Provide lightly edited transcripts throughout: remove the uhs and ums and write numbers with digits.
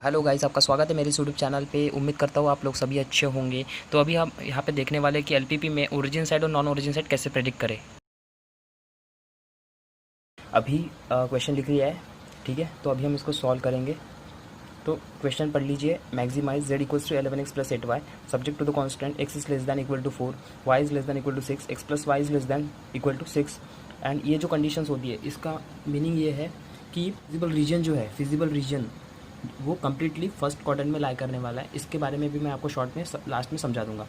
Hello guys, आपका स्वागत है मेरे इस यूट्यूब चैनल पे। उम्मीद करता हूँ आप लोग सभी अच्छे होंगे। तो अभी हम यहाँ पे देखने वाले हैं कि एलपीपी में ओरिजिन साइड और नॉन ओरिजिन साइड कैसे प्रेडिक्ट करें। अभी क्वेश्चन लिख लिया है, ठीक है। तो अभी हम इसको सॉल्व करेंगे। तो क्वेश्चन पढ़ लीजिए। Maximise z equals to 11x plus 8y subject to the constant x is less than equal to 4, y is less than equal to 6, x plus y is less than equal to 6। And ये जो conditions होती है, इसका meaning ये है कि feasible region जो है, फिजिबल रीजन वो कम्प्लीटली फर्स्ट क्वाड्रेंट में लाई करने वाला है। इसके बारे में भी मैं आपको शॉर्ट में लास्ट में समझा दूंगा।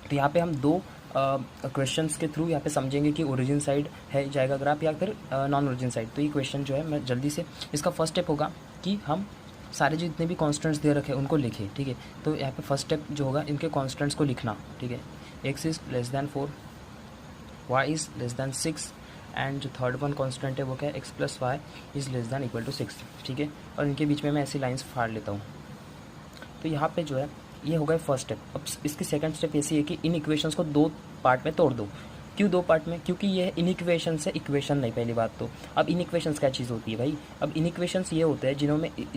तो यहाँ पे हम दो क्वेश्चंस के थ्रू यहाँ पे समझेंगे कि ओरिजिन साइड है जाएगा ग्राफ या फिर नॉन ओरिजिन साइड। तो ये क्वेश्चन जो है मैं जल्दी से, इसका फर्स्ट स्टेप होगा कि हम सारे जितने भी कॉन्स्टेंट्स दे रखे हैं उनको लिखें, ठीक है। तो यहाँ पे फर्स्ट स्टेप जो होगा, इनके कॉन्स्टेंट्स को लिखना, ठीक है। X is less than 4, y is less than 6 and जो थर्ड वन कॉन्स्टेंट है वो क्या है, x plus y is less than equal to 6, ठीक है। और इनके बीच में मैं ऐसी लाइंस फाड़ लेता हूँ। तो यहाँ पे जो है ये हो गया फर्स्ट स्टेप। अब इसकी सेकंड स्टेप ऐसी है कि इन इक्वेशंस को दो पार्ट में तोड़ दो। क्यों दो पार्ट में? क्योंकि ये इन इक्वेशन से इक्वेशन नहीं, पहली बात तो। अब इन इक्वेशंस क्या चीज़ होती है भाई? अब इन इक्वेशंस ये होते हैं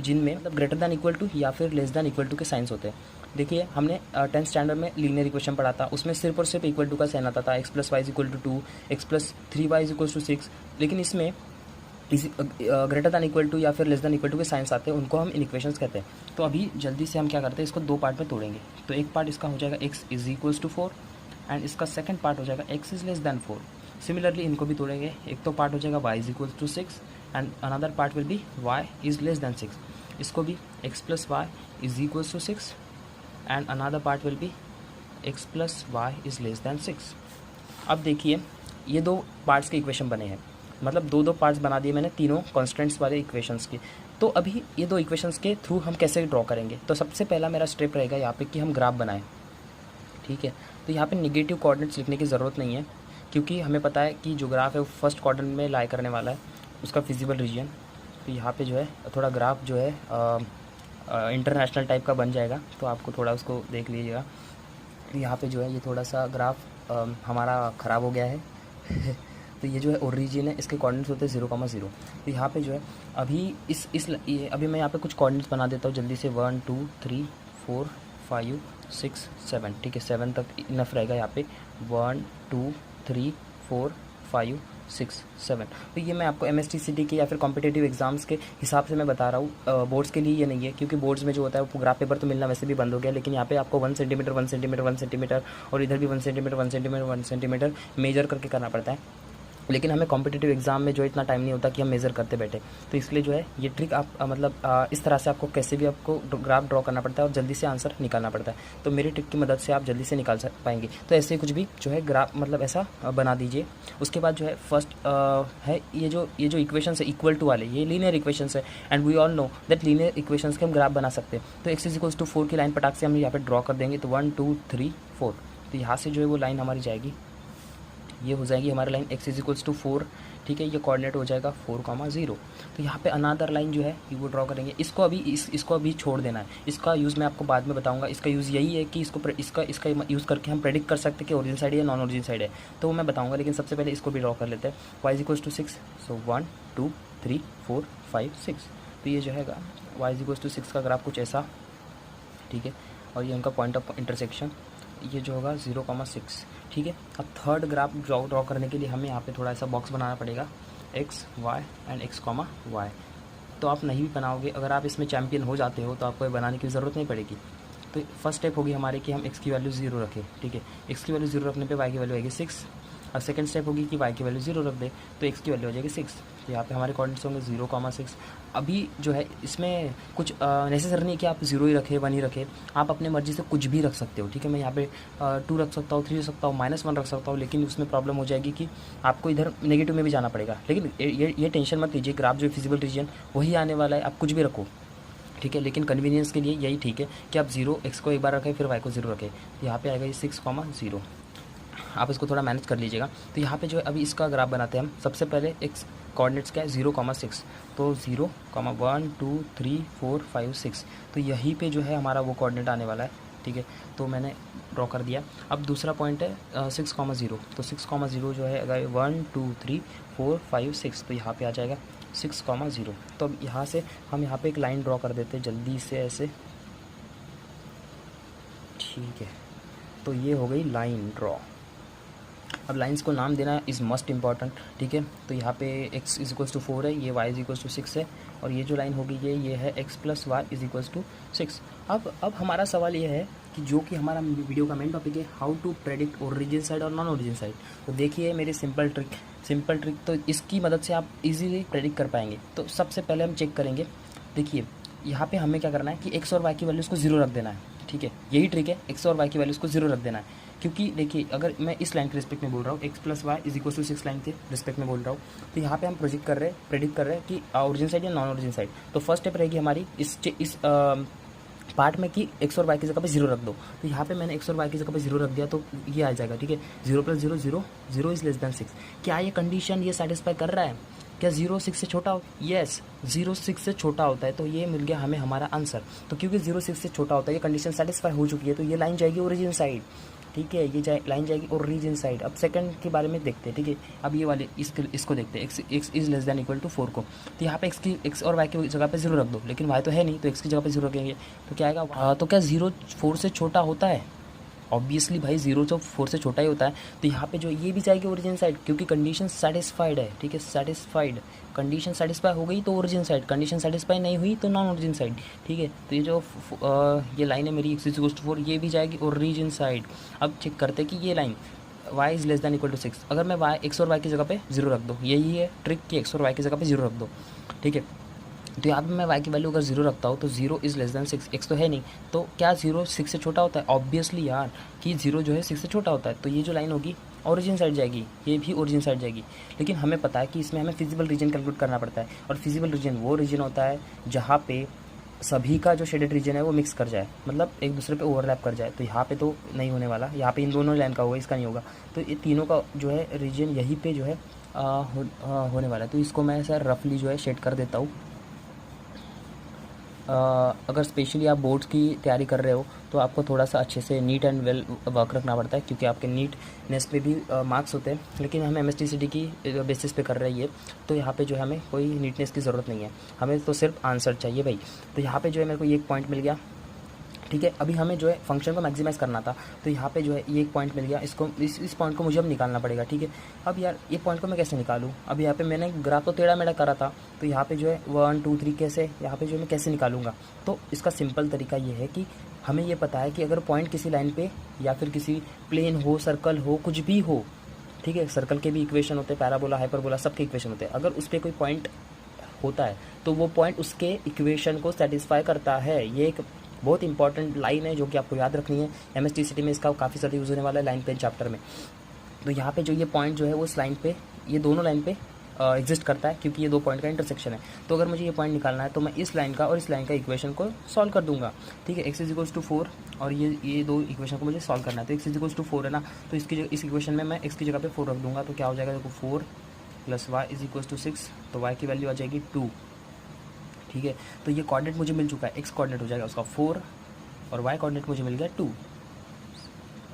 जिनमें मतलब ग्रेटर दैन इक्वल टू या फिर लेस दैन इक्वल टू के साइंस होते हैं। देखिए, हमने 10th स्टैंडर्ड में लीनियर इक्वेशन पढ़ा था, उसमें सिर्फ और सिर्फ इक्वल टू का साइन आता था। X plus y is equal to 2, x plus 3y is equal to 6। लेकिन इसमें ग्रेटर दैन इक्वल टू या फिर लेस दैन इक्वल टू के साइंस आते हैं, उनको हम इन इक्वेशंस कहते हैं। तो अभी जल्दी से हम क्या करते हैं, इसको दो पार्ट में तोड़ेंगे। तो एक पार्ट इसका हो जाएगा x is equals to 4 and इसका सेकंड पार्ट हो जाएगा x is less than 4। Similarly इनको भी तोड़ेंगे। एक तो पार्ट हो जाएगा y is equals to 6 and another part will be y is less than 6। इसको भी x plus y is equals to 6 and another part will be x plus y is less than 6। अब देखिए, ये दो parts के equation बने हैं, मतलब दो दो पार्ट्स बना दिए मैंने तीनों कॉन्स्टेंट्स वाले इक्वेशंस के। तो अभी ये दो इक्वेशंस के थ्रू हम कैसे ड्रॉ करेंगे? तो सबसे पहला मेरा स्टेप रहेगा यहाँ पे कि हम ग्राफ बनाएं, ठीक है। तो यहाँ पे नेगेटिव कोऑर्डिनेट्स लिखने की ज़रूरत नहीं है, क्योंकि हमें पता है कि जो ग्राफ है वो फर्स्ट क्वाड्रेंट में लाई करने वाला है, उसका फिजिबल रीजन। तो यहाँ पे जो है थोड़ा ग्राफ जो है इंटरनेशनल टाइप का बन जाएगा, तो आपको थोड़ा उसको देख लीजिएगा। यहाँ पे जो है ये थोड़ा सा ग्राफ हमारा ख़राब हो गया है तो ये जो है ओरिजिन है, इसके कोऑर्डिनेट्स होते हैं 0,0। तो यहाँ पे जो है अभी अभी मैं यहाँ पे कुछ कोऑर्डिनेट्स बना देता हूँ जल्दी से। 1 2 3 4 5 6 7, ठीक है। 7 तक इनफ रहेगा यहाँ पे। 1 2 3 4 5 6 7। तो ये मैं आपको MSTCT के या फिर कॉम्पिटेटिव एग्जाम्स के हिसाब से मैं बता रहा हूँ। बोर्ड्स के लिए ये नहीं है, क्योंकि बोर्ड्स में जो होता है वो ग्राफ पेपर तो मिलना वैसे भी बंद हो गया। लेकिन यहाँ पे आपको 1 सेंटीमीटर 1 सेंटीमीटर 1 सेंटीमीटर और इधर भी 1 सेंटीमीटर 1 सेंटीमीटर 1 सेंटीमीटर मेजर करके करना पड़ता है। लेकिन हमें कॉम्पिटिटिव एग्जाम में जो इतना टाइम नहीं होता कि हम मेज़र करते बैठे। तो इसलिए जो है ये ट्रिक आप इस तरह से आपको कैसे भी आपको ग्राफ ड्रॉ करना पड़ता है और जल्दी से आंसर निकालना पड़ता है। तो मेरी ट्रिक की मदद से आप जल्दी से निकाल पाएंगे। तो ऐसे कुछ भी जो है ग्राफ ऐसा बना दीजिए। उसके बाद जो है फर्स्ट है ये जो इक्वेशंस है इक्वल टू वाले, ये लीनियर इक्वेशंस है and we all know that linear equations के हम ग्राफ बना सकते हैं। तो x इज इक्वल्स टू 4 की लाइन पटाख से हम यहाँ पे ड्रॉ कर देंगे। तो 1 2 3 4। तो यहाँ से जो है वो लाइन हमारी जाएगी, ये हो जाएगी हमारी line x is equals to 4, ठीक है। ये कोऑर्डिनेट हो जाएगा 4,0। तो यहाँ पे अनदर लाइन जो है ये वो ड्रॉ करेंगे। इसको अभी छोड़ देना है। इसका यूज़ मैं आपको बाद में बताऊंगा। इसका यूज़ यही है कि इसका यूज़ करके हम प्रेडिक्ट कर सकते हैं कि ओरिजिन साइड है या नॉन ओरिजिन साइड है, तो वो मैं बताऊँगा। लेकिन सबसे पहले इसको भी ड्रॉ कर लेते हैं। y is equals to 6, so 1 2 3 4 5 6। तो ये जो है y इज इक्वल्स टू 6 का ग्राफ कुछ ऐसा, ठीक है। और ये उनका पॉइंट ऑफ इंटरसेक्शन ये जो होगा 0,6, ठीक है। अब थर्ड ग्राफ ड्रॉ करने के लिए हमें यहाँ पे थोड़ा ऐसा बॉक्स बनाना पड़ेगा, x y and x, y। तो आप नहीं भी बनाओगे, अगर आप इसमें चैम्पियन हो जाते हो तो आपको ये बनाने की ज़रूरत नहीं पड़ेगी। तो फर्स्ट स्टेप होगी हमारे कि हम x की वैल्यू 0 रखें, ठीक है। x की वैल्यू 0 रखने पे y की वैल्यू आएगी 6। और सेकंड स्टेप होगी कि y की वैल्यू 0 रख दे, तो x की वैल्यू हो जाएगी 6। तो यहाँ पे हमारे कोऑर्डिनेट्स होंगे 0,6। अभी जो है इसमें कुछ नेसेसरी नहीं कि आप 0 ही रखें 1 ही रखें, आप अपने मर्जी से कुछ भी रख सकते हो, ठीक है। मैं यहाँ पे 2 रख सकता हूँ, 3 रख सकता हूँ, -1 रख सकता हूँ। लेकिन उसमें प्रॉब्लम हो जाएगी कि आपको इधर नेगेटिव में भी जाना पड़ेगा। लेकिन ये टेंशन मत लीजिए, ग्राफ जो फिजिबल रीजन वही आने वाला है, आप कुछ भी रखो, ठीक है। लेकिन कन्वीनियंस के लिए यही ठीक है कि आप 0 x को एक बार रखें फिर y को 0 रखें। तो यहाँ पे आएगा ये 6,0। आप इसको थोड़ा मैनेज कर लीजिएगा। तो यहाँ पे जो है अभी इसका ग्राफ बनाते हैं हम। सबसे पहले x कोऑर्डिनेट्स क्या है 0,6, तो 0, 1 2 3 4 5 6। तो यहीं पे जो है हमारा वो कोऑर्डिनेट आने वाला है, ठीक है। तो मैंने ड्रॉ कर दिया। अब दूसरा पॉइंट है 6,0। तो 6,0 जो है अगर 1 2 3 4 5 6, तो यहाँ पे आ जाएगा। 6,0। तो अब यहाँ से हम यहाँ पे एक लाइन ड्रॉ कर देते हैं जल्दी से ऐसे, ठीक है। तो ये हो गई लाइन ड्रॉ। अब लाइंस को नाम देना इज़ मस्ट इम्पॉर्टेंट, ठीक है। तो यहाँ पे x इज इक्वल्स टू 4 है, ये y इज इक्वल्स टू 6 है, और ये जो लाइन होगी ये है x plus y is equals to 6। अब हमारा सवाल ये है कि जो कि हमारा वीडियो का मेन टॉपिक है, how to predict origin side और नॉन ओरिजिन साइड। तो देखिए मेरी सिंपल ट्रिक, तो इसकी मदद से आप इजीली प्रेडिक्ट कर पाएंगे। तो सबसे पहले हम चेक करेंगे, देखिए यहाँ पे हमें क्या करना है कि x और y की वैल्यूज़ को 0 रख देना है, ठीक है। यही ट्रिक है, x और y की वैल्यूज़ को 0 रख देना है। क्योंकि देखिए अगर मैं इस लाइन के रिस्पेक्ट में बोल रहा हूँ, x plus y is equal to 6 line के रिस्पेक्ट में बोल रहा हूँ, तो यहाँ पे हम प्रेडिक्ट कर रहे हैं कि ओरिजिन साइड या नॉन ओरिजिन साइड। तो फर्स्ट स्टेप रहेगी हमारी इस पार्ट में कि x और y की जगह पे 0 रख दो। तो यहाँ पे मैंने x और y की जगह पे 0 रख दिया, तो ये आ जाएगा, ठीक है। 0 प्लस 0 0, 0 इज लेस देन 6। क्या ये कंडीशन ये सेटिस्फाई कर रहा है? क्या 0 6 से छोटा हो? यस, 0 6 से छोटा होता है, तो ये मिल गया हमें हमारा आंसर। तो क्योंकि 0 6 से छोटा होता है, ये कंडीशन सेटिस्फाई हो चुकी है, तो ये लाइन जाएगी ओरिजिन साइड, ठीक है। ये लाइन जाएगी ओरिजिन साइड। अब सेकंड के बारे में देखते हैं, ठीक है। अब ये वाले इसको देखते हैं, x is less than equal to 4 को। तो यहाँ पे x और y की जगह पे 0 रख दो, लेकिन y तो है नहीं, तो x की जगह पे 0 रखेंगे, तो क्या आएगा? तो क्या 0 4 से छोटा होता है? ऑब्वियसली भाई 0 तो 4 से छोटा ही होता है। तो यहाँ पे जो ये भी जाएगी ओरिजिन साइड, क्योंकि कंडीशन सेटिस्फाइड है, ठीक है। सेटिस्फाइड, कंडीशन सेटिस्फाई हो गई तो ओरिजिन साइड, कंडीशन सेटिस्फाई नहीं हुई तो नॉन ओरिजिन साइड, ठीक है। तो ये जो ये लाइन है मेरी x इज इक्वल टू 4, ये भी जाएगी ओरिजिन साइड। अब चेक करते हैं कि ये line y is less than equal to 6, अगर मैं x और y की जगह पे 0 रख दो, यही है ट्रिक कि x और y की जगह पे 0 रख दो, ठीक है। तो यहाँ पे मैं y की वैल्यू अगर 0 रखता हूँ तो 0 इज़ लेस दैन 6, x तो है नहीं, तो क्या 0 6 से छोटा होता है? ऑब्वियसली यार कि 0 जो है 6 से छोटा होता है, तो ये जो लाइन होगी ओरिजिन साइड जाएगी, ये भी ओरिजिन साइड जाएगी। लेकिन हमें पता है कि इसमें हमें फिजिबल रीजन कैलकुलेट करना पड़ता है, और फिजिबल रीजन वो रीजन होता है जहाँ पे सभी का जो शेडेड रीजन है वो मिक्स कर जाए, मतलब एक दूसरे पे ओवरलैप कर जाए। तो यहाँ पे तो नहीं होने वाला, यहाँ पे इन दोनों लाइन का होगा, इसका नहीं होगा। तो ये तीनों का जो है रीजन यहीं पे जो है होने वाला है। तो इसको मैं सर रफली जो है शेड कर देता हूँ। अगर स्पेशली आप बोर्ड्स की तैयारी कर रहे हो तो आपको थोड़ा सा अच्छे से नीट एंड वेल वर्क रखना पड़ता है, क्योंकि आपके नीटनेस पे भी मार्क्स होते हैं। लेकिन हम MSTCD की बेसिस पे कर रहे हैं ये, तो यहाँ पे जो है हमें कोई नीटनेस की ज़रूरत नहीं है, हमें तो सिर्फ आंसर चाहिए भाई। तो यहाँ पे जो है मेरे को ये एक पॉइंट मिल गया, ठीक है। अभी हमें जो है फंक्शन को मैक्सिमाइज़ करना था, तो यहाँ पे जो है ये एक पॉइंट मिल गया, इसको इस पॉइंट को मुझे अब निकालना पड़ेगा, ठीक है। अब यार ये पॉइंट को मैं कैसे निकालूँ? अब यहाँ पे मैंने ग्राफ तो टेढ़ा मेढ़ा करा था, तो यहाँ पे जो है 1 2 3 कैसे, यहाँ पे जो है मैं कैसे निकालूंगा? तो इसका सिंपल तरीका ये है कि हमें ये पता है कि अगर पॉइंट किसी लाइन पे या फिर किसी प्लेन हो, सर्कल हो, कुछ भी हो, ठीक है। सर्कल के भी इक्वेशन होते हैं, पैराबोला, हाइपरबोला, सबके इक्वेशन होते हैं। अगर उस पर कोई पॉइंट होता है तो वो पॉइंट उसके इक्वेशन को सेटिस्फाई करता है। ये एक बहुत इंपॉर्टेंट लाइन है जो कि आपको याद रखनी है। MSTCD में इसका काफ़ी ज़्यादा यूज़ होने वाला है लाइन पेन चैप्टर में। तो यहाँ पे जो ये पॉइंट जो है वो इस लाइन पे, ये दोनों लाइन पे एग्जिस्ट करता है, क्योंकि ये दो पॉइंट का इंटरसेक्शन है। तो अगर मुझे ये पॉइंट निकालना है तो मैं इस लाइन का और इस लाइन का इक्वेशन को सॉल्व कर दूंगा, ठीक है। x इज इक्वल्स टू 4 और ये दो इक्वेशन को मुझे सॉल्व करना है। तो x इज इक्वल्स टू 4 है ना, तो इस इक्वेशन में मैं x की जगह पे 4 रख दूंगा, तो क्या हो जाएगा? देखो 4 plus y is equals to 6, तो y की वैल्यू आ जाएगी 2, ठीक है। तो ये कोऑर्डिनेट मुझे मिल चुका है, x कोऑर्डिनेट हो जाएगा उसका 4 और y कोऑर्डिनेट मुझे मिल गया 2।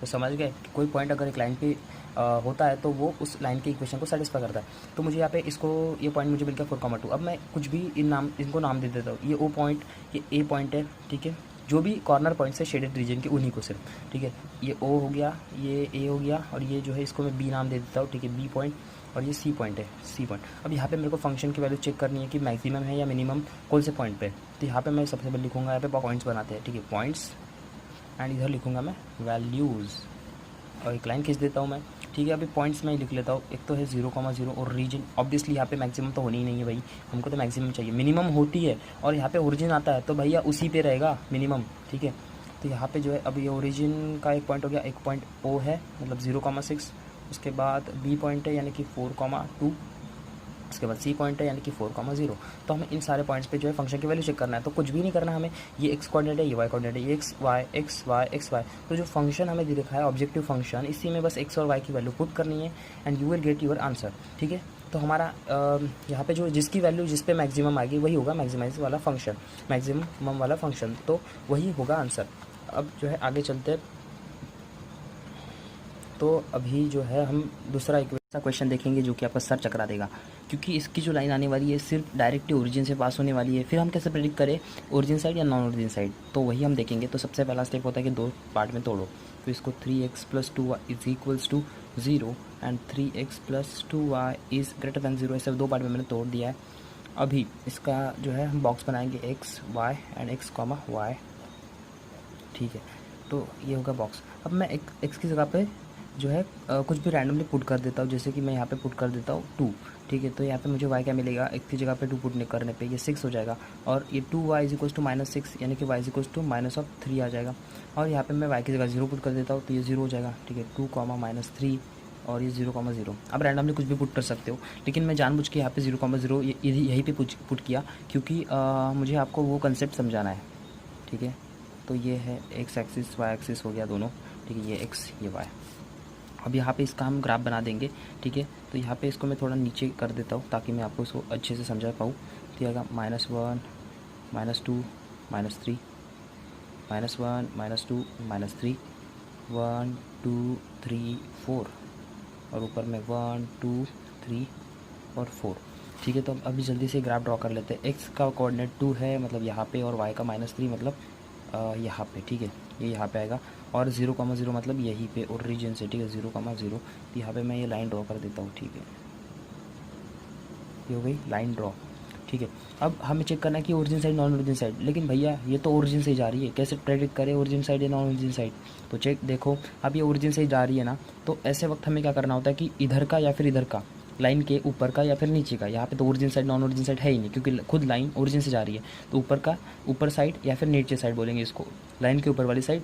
तो समझ गए, कोई पॉइंट अगर एक लाइन पे होता है तो वो उस लाइन के इक्वेशन को सेटिस्फाई करता है। तो मुझे यहाँ पे ये पॉइंट मुझे मिल गया 4,2। अब मैं कुछ भी इनको नाम दे देता हूँ। ये O पॉइंट, ये A पॉइंट है, ठीक है। जो भी कॉर्नर पॉइंट्स है शेडेड रीजन के, उन्हीं को सिर्फ, ठीक है। ये O हो गया, ये A हो गया, और ये जो है इसको मैं B नाम दे देता हूँ, ठीक है, B पॉइंट। और ये C पॉइंट है, C पॉइंट। अब यहाँ पे मेरे को फंक्शन की वैल्यू चेक करनी है कि मैक्सिमम है या मिनिमम कौन से पॉइंट पे। तो यहाँ पे मैं सबसे पहले लिखूँगा, यहाँ पे पॉइंट्स बनाते हैं, ठीक है, पॉइंट्स, एंड इधर लिखूँगा मैं वैल्यूज़, और एक लाइन खींच देता हूँ मैं, ठीक है। अभी पॉइंट्स में लिख लेता हूँ। एक तो है 0,0 और रीजन, ऑब्वियसली यहाँ पे मैक्सिमम तो होनी ही नहीं है भाई, हमको तो मैक्सिमम चाहिए। मिनिमम होती है और यहाँ पे ओरिजिन आता है, तो भैया उसी पे रहेगा मिनिमम, ठीक है। तो यहाँ पे जो है अब ये ओरिजिन का एक पॉइंट हो गया, एक पॉइंट O है, मतलब 0,6। उसके बाद B पॉइंट है यानी कि 4,2। उसके बाद C पॉइंट है यानी कि 4,0। तो हमें इन सारे पॉइंट्स पे जो है फंक्शन की वैल्यू चेक करना है। तो कुछ भी नहीं करना हमें, ये x कोऑर्डिनेट है, ये y कोऑर्डिनेट है, ये x y। तो जो फंक्शन हमें दे रखा है ऑब्जेक्टिव फंक्शन, इसी में बस x और y की वैल्यू पुट करनी है and you will get your answer, ठीक है। तो हमारा यहाँ पे जो जिसकी वैल्यू जिस पे मैक्सिमम आएगी वही होगा मैक्सिमाइज वाला फंक्शन, मैक्सिमम वाला फंक्शन, तो वही होगा आंसर। अब जो है आगे चलते हैं। तो अभी जो है हम दूसरा क्वेश्चन देखेंगे जो कि आपका सर चकरा देगा, क्योंकि इसकी जो लाइन आने वाली है सिर्फ डायरेक्टली ओरिजिन से पास होने वाली है। फिर हम कैसे प्रेडिक्ट करें ओरिजिन साइड या नॉन ओरिजिन साइड, तो वही हम देखेंगे। तो सबसे पहला स्टेप होता है कि दो पार्ट में तोड़ो। तो इसको 3x + 2y is equals to 0 and 3x + 2y is greater than 0, ऐसे दो पार्ट में मैंने तोड़ दिया है। अभी इसका जो है हम बॉक्स बनाएंगे x y and x, y, ठीक है। तो ये होगा बॉक्स। अब मैं x की जगह पे जो है कुछ भी रैंडमली पुट कर देता हूँ, जैसे कि मैं यहाँ पे पुट कर देता हूँ 2, ठीक है। तो यहाँ पे मुझे y क्या मिलेगा, x की जगह पे 2 पुट करने पे ये 6 हो जाएगा, और ये 2y इज इक्वल्स टू -6 यानी कि y इज इक्वल्स टू -3 आ जाएगा। और यहाँ पे मैं y की जगह 0 पुट कर देता हूँ तो ये 0 हो जाएगा, ठीक है। 2, -3 और ये 0, अब रैंडमली कुछ भी पुट कर सकते हो, लेकिन मैं जानबूझ के यहाँ पे 0, यहीं पे पुट किया, क्योंकि मुझे आपको वो कंसेप्ट समझाना है, ठीक है। तो ये है x एक्सिस y एक्सिस हो गया दोनों, ठीक है। ये x ये y। अब यहाँ पे इसका हम ग्राफ बना देंगे, ठीक है। तो यहाँ पे इसको मैं थोड़ा नीचे कर देता हूँ ताकि मैं आपको इसको अच्छे से समझा पाऊँ। तो आएगा -1 -2 -3 -1 -2 -3 1 2 3 4 और ऊपर में 1 2 3 और 4, ठीक है। तो अभी जल्दी से ग्राफ ड्रॉ कर लेते हैं। x का कोऑर्डिनेट 2 है मतलब यहाँ पे, और y का -3 मतलब यहाँ पे, ठीक है। ये यहाँ पे आएगा, और 0, मतलब यहीं पे ओरिजिन से, ठीक है। 0, तो यहाँ पे मैं ये लाइन ड्रॉ कर देता हूँ, ठीक है। ये हो गई लाइन ड्रॉ, ठीक है। अब हमें चेक करना है कि origin side non origin side, लेकिन भैया ये तो ओरिजिन से ही जा रही है, कैसे प्रेडिक्ट करें ओरिजिन साइड या नॉन ओरिजिन साइड। तो चेक देखो, अब ये ओरिजिन से ही जा रही है ना, तो ऐसे वक्त हमें क्या करना होता है कि इधर का या फिर इधर का, लाइन के ऊपर का या फिर नीचे का। यहाँ पे तो origin side non origin side है ही नहीं, क्योंकि खुद लाइन ओरिजिन से जा रही है। तो ऊपर का, ऊपर साइड या फिर नीचे साइड बोलेंगे इसको, लाइन के ऊपर वाली साइड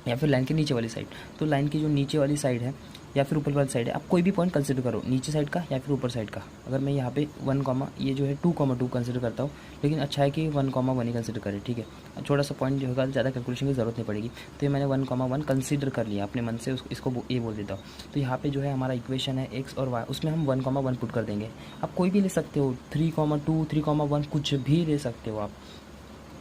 या फिर लाइन के नीचे वाली साइड। तो लाइन की जो नीचे वाली साइड है या फिर ऊपर वाली साइड है, आप कोई भी पॉइंट कंसिडर करो, नीचे साइड का या फिर ऊपर साइड का। अगर मैं यहाँ पे 1, ये जो है 2, कंसिडर करता हूँ, लेकिन अच्छा है कि 1, ही कंसिडर करें, ठीक है। छोटा सा पॉइंट जो होगा ज़्यादा कैलकुलेशन की ज़रूरत नहीं पड़ेगी। तो ये मैंने 1, कंसिडर कर लिया अपने मन से, इसको ये बोल देता हूँ। तो यहाँ पे जो है हमारा इक्वेशन है x और y, उसमें हम 1, पुट कर देंगे। आप कोई भी ले सकते हो, 3, 2, 3, 1, कुछ भी ले सकते हो आप,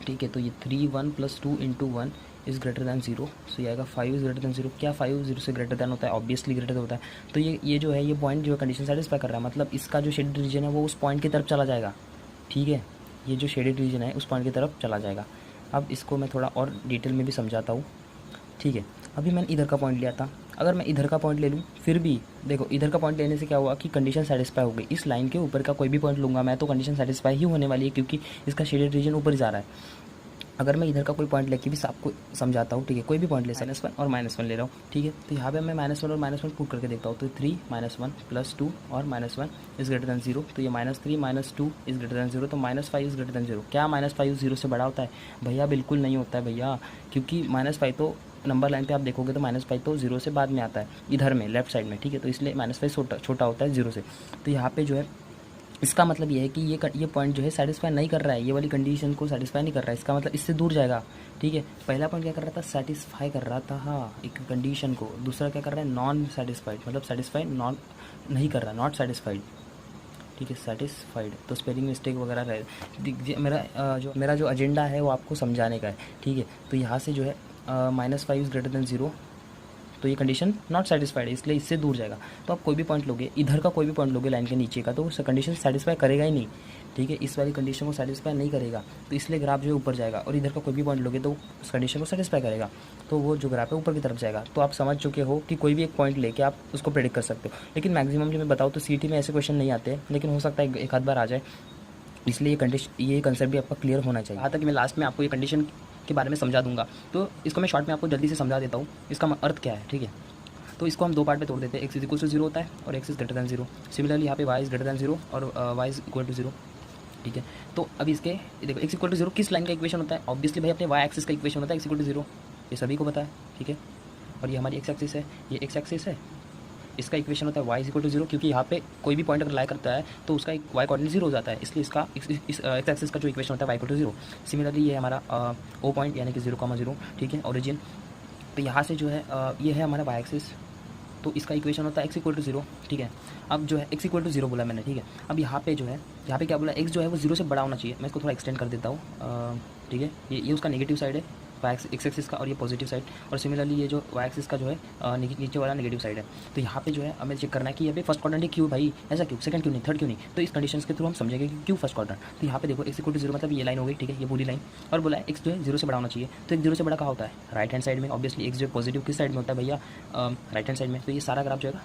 ठीक है। तो ये 3 1 + 2 × 1 इज़ ग्रेटर दैन 0, सो ये आएगा 5 इज़ ग्रेटर दैन 0। क्या 5 0 से ग्रेटर दैन होता है? ऑब्वियसली ग्रेटर होता है। तो ये जो है, ये पॉइंट जो है कंडीशन सेटिस्फाई कर रहा है, मतलब इसका जो शेडेड रीजन है वो उस पॉइंट की तरफ चला जाएगा, ठीक है। ये जो शेडेड रीजन है उस पॉइंट की तरफ चला जाएगा। अब इसको मैं थोड़ा और डिटेल में भी समझाता हूँ, ठीक है। अभी मैंने इधर का पॉइंट लिया था, अगर मैं इधर का पॉइंट ले लूँ, फिर भी देखो इधर का पॉइंट लेने से क्या हुआ कि कंडीशन सेटिस्फाई हो गई। इस लाइन के ऊपर का कोई भी पॉइंट लूँगा मैं तो कंडीशन सेटिस्फाई ही होने वाली है, क्योंकि इसका शेडेड रीजन ऊपर ही जा रहा है। अगर मैं इधर का कोई पॉइंट लेके भी आपको समझाता हूँ, ठीक है, कोई भी पॉइंट ले, -1 और -1 ले रहा हूँ, ठीक है। तो यहाँ पे मैं -1 और -1 पुट करके देखता हूँ। तो 3 -1 + 2 और -1 इज़ ग्रेटर दैन 0। तो ये -3 - 2 इज़ ग्रेटर दैन 0, तो -5 इज़ ग्रेटर दैन 0। क्या -5 0 से बड़ा होता है? भैया बिल्कुल नहीं होता है भैया, क्योंकि -5 तो नंबर लाइन पे आप देखोगे तो -5 तो 0 से बाद में आता है, इधर में लेफ्ट साइड में, ठीक है। तो इसलिए -5 छोटा होता है 0 से। तो यहाँ पे जो है इसका मतलब ये है कि ये पॉइंट जो है सेटिस्फाई नहीं कर रहा है, ये वाली कंडीशन को सेटिस्फाई नहीं कर रहा है। इसका मतलब इससे दूर जाएगा, ठीक है। पहला पॉइंट क्या कर रहा था? सेटिस्फाई कर रहा था, हाँ, एक कंडीशन को। दूसरा क्या कर रहा है? नॉन सेटिस्फाइड, मतलब सेटिस्फाई नॉन नहीं कर रहा, नॉट सेटिस्फाइड, ठीक है। सेटिस्फाइड तो स्पेलिंग मिस्टेक वगैरह रहे। मेरा जो एजेंडा है वो आपको समझाने का है, ठीक है। तो यहाँ से जो है -5 इज़ ग्रेटर दैन 0, तो ये कंडीशन नॉट सेटिस्फाइड है, इसलिए इससे दूर जाएगा। तो आप कोई भी पॉइंट लोगे, इधर का कोई भी पॉइंट लोगे लाइन के नीचे का, तो उस कंडीशन सेटिस्फाई करेगा ही नहीं, ठीक है। इस वाली कंडीशन को सेटिस्फाई नहीं करेगा, तो इसलिए ग्राफ जो है ऊपर जाएगा। और इधर का कोई भी पॉइंट लोगे तो उस कंडीशन को सेटिस्फाई करेगा, तो वो जो ग्राफ है ऊपर की तरफ जाएगा। तो आप समझ चुके हो कि कोई भी एक पॉइंट लेके आप उसको प्रेडिक्ट कर सकते हो। लेकिन मैक्सिमम जो मैं बताऊँ तो सीटी में ऐसे क्वेश्चन नहीं आते हैं, लेकिन हो सकता है एक आध बार आ जाए, इसलिए ये कंसेप्ट भी आपका क्लियर होना चाहिए। यहाँ तक कि मैं लास्ट में आपको ये कंडीशन के बारे में समझा दूंगा, तो इसको मैं शॉर्ट में आपको जल्दी से समझा देता हूँ, इसका अर्थ क्या है, ठीक है। तो इसको हम दो पार्ट में तोड़ देते हैं, x इज इक्वल टू 0 होता है और x is greater than 0। Similarly यहाँ पे y इज़ ग्रेटर दैन 0 और y इज़ इक्वल टू 0, ठीक है। तो अभी इसके देखो x इक्वल टू 0 किस लाइन का इक्वेशन होता है? ऑब्वियसली भाई अपने y एक्सिस का इक्वेशन होता है x इक्वल टू 0, ये सभी को पता है, ठीक है। और ये हमारी x एक्सिस है, ये x एक्सिस है, इसका इक्वेशन होता है y इज इक्वल टू 0, क्योंकि यहाँ पे कोई भी पॉइंट अगर लाई करता है तो उसका एक y कोऑर्डिनेट 0 हो जाता है, इसलिए इसका इस x एक्सिस का जो इक्वेशन होता है y इक्वल टू 0। सिमिलरली ये हमारा o पॉइंट यानी कि 0, ठीक है, ओरिजिन। तो यहाँ से जो है ये है हमारा y एक्सिस, तो इसका इक्वेशन होता है x इक्वल टू 0, ठीक है। अब जो है x इक्वल टू 0 बोला मैंने, ठीक है। अब यहाँ पे जो है, यहाँ पे क्या बोला, x जो है वो 0 से बड़ा होना चाहिए। मैं इसको थोड़ा एक्सटेंड कर देता हूँ, ठीक है। ये उसका नेगेटिव साइड है, वाई एक्सिस का और ये पॉजिटिव साइड, और सिमिलरली ये जो वाई एक्सिस का जो है नीचे वाला नेगेटिव साइड है। तो यहाँ पे जो है हमें चेक करना है कि ये फर्स्ट क्वाड्रेंट है, क्यों भाई ऐसा क्यों, सेकंड क्यों नहीं, थर्ड क्यों नहीं। तो इस कंडीशन के थ्रू हम समझेंगे कि क्यों फर्स्ट क्वाड्रेंट। तो यहाँ पे देखो x = 0 मतलब ये लाइन हो गई, ठीक है, ये पूरी लाइन, और बोला है x जो है 0 से बड़ा होना चाहिए। तो एक 0 से बड़ा कहाँ होता है, राइट हैंड साइड में। ऑब्वियसली x जो है पॉजिटिव किस साइड में होता है भैया, राइट हैंड साइड में। तो ये सारा ग्राफ जो है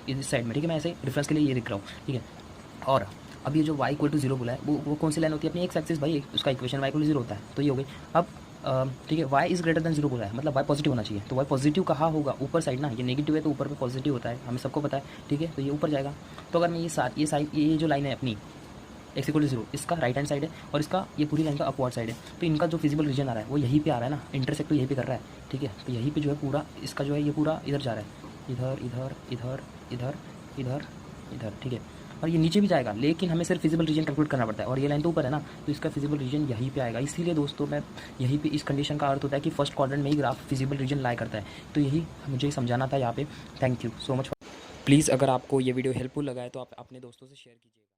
इस साइड में, ठीक है, मैं ऐसे रेफरेंस के लिए ये लिख रहा हूँ, ठीक है। और अब ये जो y = 0 बोला है वो कौन सी लाइन होती है, अपनी x एक्सिस भाई, उसका इक्वेशन y = 0 होता है। तो ये हो गई। अब ठीक है, y = 0 बोला है, मतलब y पॉजिटिव होना चाहिए। तो y पॉजिटिव कहाँ होगा, ऊपर साइड ना, ये नेगेटिव है तो ऊपर पे पॉजिटिव होता है, हमें सबको पता है, ठीक है। तो ये ऊपर जाएगा। तो अगर मैं ये जो लाइन है अपनी x = 0, इसका राइट हैंड साइड है और इसका ये पूरी लाइन का अपवर्ड साइड है। तो इनका जो फिजिबल रीजन आ रहा है वो यहीं पे आ रहा है ना, इंटरसेक्ट तो यहीं पे कर रहा है, ठीक है। तो यहीं पे जो है पूरा इसका जो है ये पूरा इधर जा रहा है, इधर इधर इधर इधर इधर इधर, ठीक है। और ये नीचे भी जाएगा, लेकिन हमें सिर्फ फिजिबल रीजन कैलकुलेट करना पड़ता है, और ये लाइन तो ऊपर है ना, तो इसका फिजिबल रीजन यहीं पे आएगा। इसीलिए दोस्तों मैं यहीं पे इस कंडीशन का अर्थ होता है कि फर्स्ट क्वाड्रेंट में ही ग्राफ फिजिबल रीजन लाई करता है। तो यही मुझे समझाना था यहाँ पे। Thank you so much. Please अगर आपको ये वीडियो हेल्पफुल लगा है तो आप अपने दोस्तों से शेयर कीजिए।